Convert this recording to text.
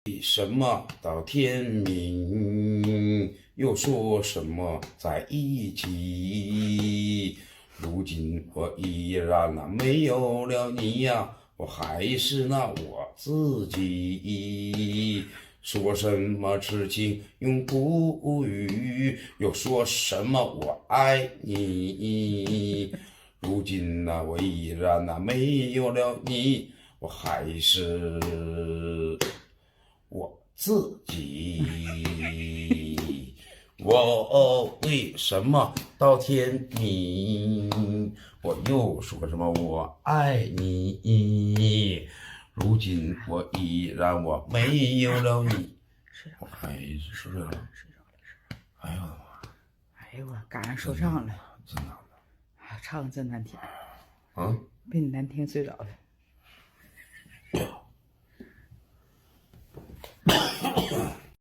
为什么到天明，又说什么在一起？如今我依然没有了你呀，我还是我自己。说什么痴情永不渝，又说什么我爱你。如今我依然没有了你，我还是我自己。我为什么到天明，我又说什么我爱你？如今我依然没有了你，我还是睡着了。哎呦，哎呦我赶上说唱了，真难的，唱真难听，啊，比你难听睡着了。